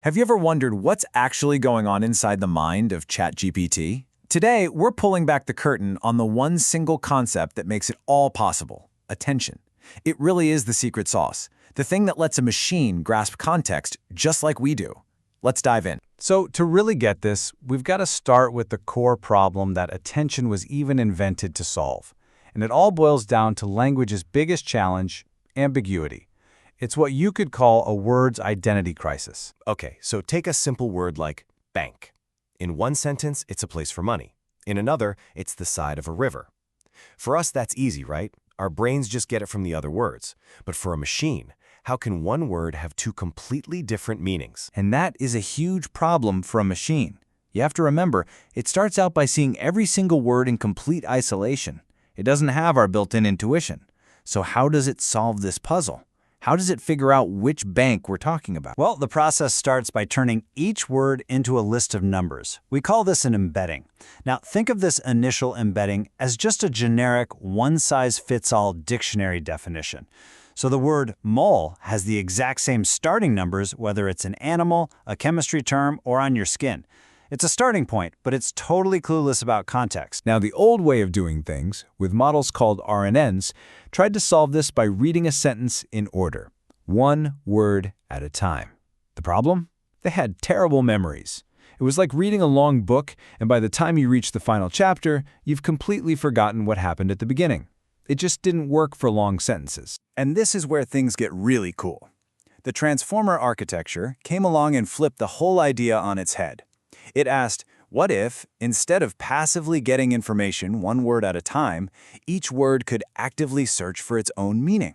Have you ever wondered what's actually going on inside the mind of ChatGPT? Today, we're pulling back the curtain on the one single concept that makes it all possible: attention. It really is the secret sauce, the thing that lets a machine grasp context just like we do. Let's dive in. So to really get this, we've got to start with the core problem that attention was even invented to solve. And it all boils down to language's biggest challenge: ambiguity. It's what you could call a word's identity crisis. Okay, so take a simple word like bank. In one sentence, it's a place for money. In another, it's the side of a river. For us, that's easy, right? Our brains just get it from the other words. But for a machine, how can one word have two completely different meanings? And that is a huge problem for a machine. You have to remember, it starts out by seeing every single word in complete isolation. It doesn't have our built-in intuition. So how does it solve this puzzle? How does it figure out which bank we're talking about? Well, the process starts by turning each word into a list of numbers. We call this an embedding. Now, think of this initial embedding as just a generic one-size-fits-all dictionary definition. So the word mole has the exact same starting numbers whether it's an animal, a chemistry term, or on your skin. It's a starting point, but it's totally clueless about context. Now, the old way of doing things, with models called RNNs, tried to solve this by reading a sentence in order, one word at a time. The problem? They had terrible memories. It was like reading a long book, and by the time you reach the final chapter, you've completely forgotten what happened at the beginning. It just didn't work for long sentences. And this is where things get really cool. The transformer architecture came along and flipped the whole idea on its head. It asked, what if, instead of passively getting information one word at a time, each word could actively search for its own meaning?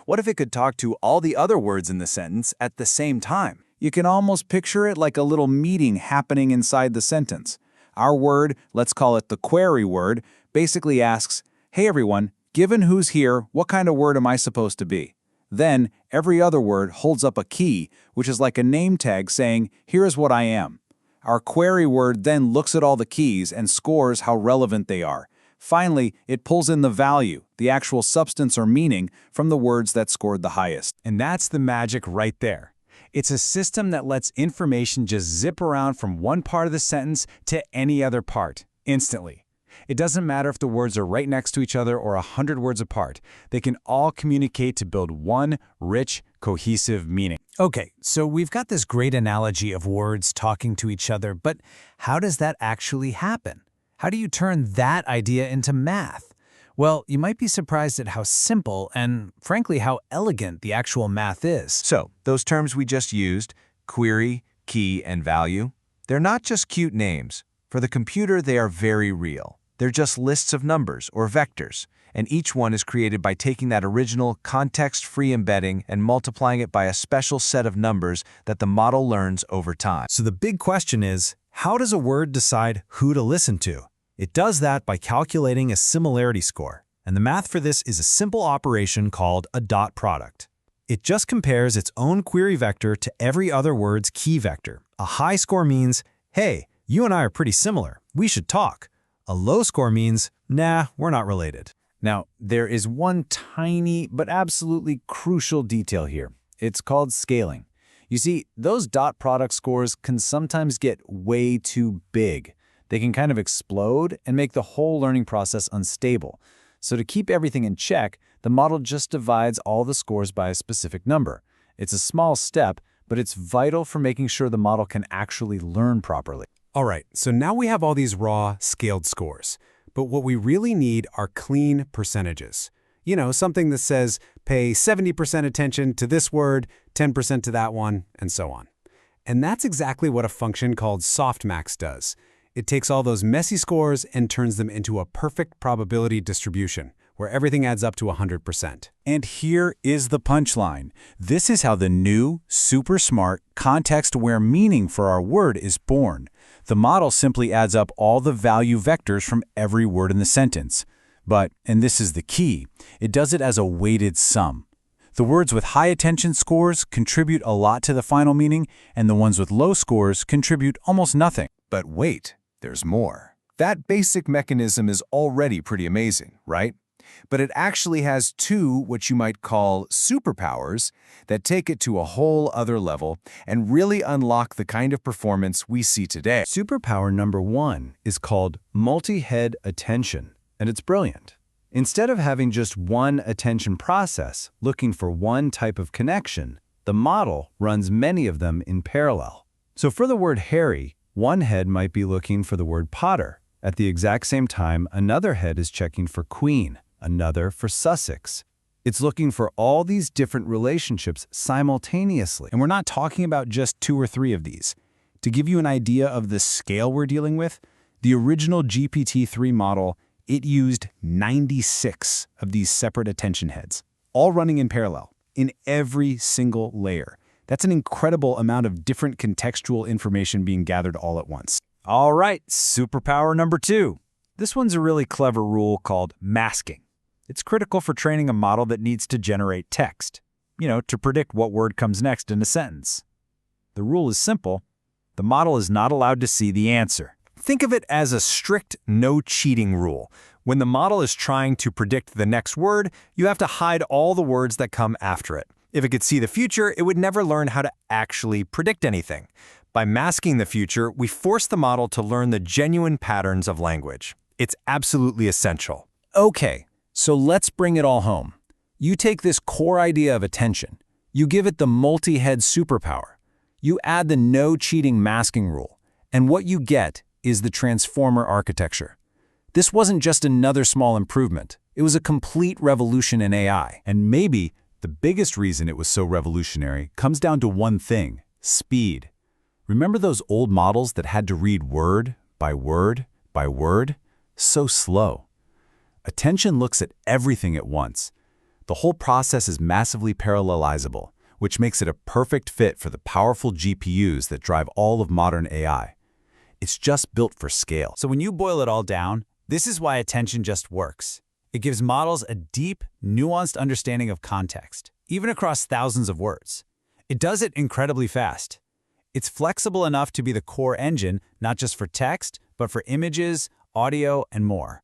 What if it could talk to all the other words in the sentence at the same time? You can almost picture it like a little meeting happening inside the sentence. Our word, let's call it the query word, basically asks, hey everyone, given who's here, what kind of word am I supposed to be? Then, every other word holds up a key, which is like a name tag saying, here is what I am. Our query word then looks at all the keys and scores how relevant they are. Finally, it pulls in the value, the actual substance or meaning, from the words that scored the highest. And that's the magic right there. It's a system that lets information just zip around from one part of the sentence to any other part, instantly. It doesn't matter if the words are right next to each other or 100 words apart. They can all communicate to build one rich, cohesive meaning. Okay, so we've got this great analogy of words talking to each other, but how does that actually happen? How do you turn that idea into math? Well, you might be surprised at how simple and, frankly, how elegant the actual math is. So, those terms we just used, query, key, and value, they're not just cute names. For the computer, they are very real. They're just lists of numbers or vectors, and each one is created by taking that original context-free embedding and multiplying it by a special set of numbers that the model learns over time. So the big question is, how does a word decide who to listen to? It does that by calculating a similarity score, and the math for this is a simple operation called a dot product. It just compares its own query vector to every other word's key vector. A high score means, hey, you and I are pretty similar, we should talk. A low score means, nah, we're not related. Now, there is one tiny but absolutely crucial detail here. It's called scaling. You see, those dot product scores can sometimes get way too big. They can kind of explode and make the whole learning process unstable. So to keep everything in check, the model just divides all the scores by a specific number. It's a small step, but it's vital for making sure the model can actually learn properly. All right, so now we have all these raw, scaled scores. But what we really need are clean percentages. You know, something that says, pay 70% attention to this word, 10% to that one, and so on. And that's exactly what a function called softmax does. It takes all those messy scores and turns them into a perfect probability distribution, where everything adds up to 100%. And here is the punchline. This is how the new, super smart, context-aware meaning for our word is born. The model simply adds up all the value vectors from every word in the sentence. But, and this is the key, it does it as a weighted sum. The words with high attention scores contribute a lot to the final meaning, and the ones with low scores contribute almost nothing. But wait, there's more. That basic mechanism is already pretty amazing, right? But it actually has two what you might call superpowers that take it to a whole other level and really unlock the kind of performance we see today. Superpower number 1 is called multi-head attention, and it's brilliant. Instead of having just one attention process looking for one type of connection, the model runs many of them in parallel. So for the word Harry, one head might be looking for the word Potter. At the exact same time, another head is checking for Queen, another for Sussex. It's looking for all these different relationships simultaneously. And we're not talking about just 2 or 3 of these. To give you an idea of the scale we're dealing with, the original GPT-3 model, it used 96 of these separate attention heads, all running in parallel, in every single layer. That's an incredible amount of different contextual information being gathered all at once. All right, superpower number 2. This one's a really clever rule called masking. It's critical for training a model that needs to generate text, to predict what word comes next in a sentence. The rule is simple. The model is not allowed to see the answer. Think of it as a strict no-cheating rule. When the model is trying to predict the next word, you have to hide all the words that come after it. If it could see the future, it would never learn how to actually predict anything. By masking the future, we force the model to learn the genuine patterns of language. It's absolutely essential. Okay, so let's bring it all home. You take this core idea of attention. You give it the multi-head superpower. You add the no-cheating masking rule. And what you get is the transformer architecture. This wasn't just another small improvement. It was a complete revolution in AI. And maybe the biggest reason it was so revolutionary comes down to one thing: speed. Remember those old models that had to read word by word by word? So slow. Attention looks at everything at once. The whole process is massively parallelizable, which makes it a perfect fit for the powerful GPUs that drive all of modern AI. It's just built for scale. So when you boil it all down, this is why attention just works. It gives models a deep, nuanced understanding of context, even across thousands of words. It does it incredibly fast. It's flexible enough to be the core engine, not just for text, but for images, audio, and more.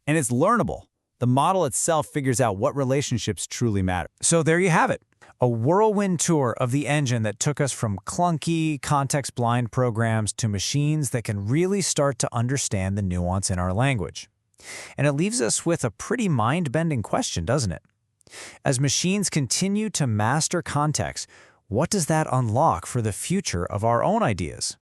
And it's learnable. The model itself figures out what relationships truly matter. So there you have it. A whirlwind tour of the engine that took us from clunky, context-blind programs to machines that can really start to understand the nuance in our language. And it leaves us with a pretty mind-bending question, doesn't it? As machines continue to master context, what does that unlock for the future of our own ideas?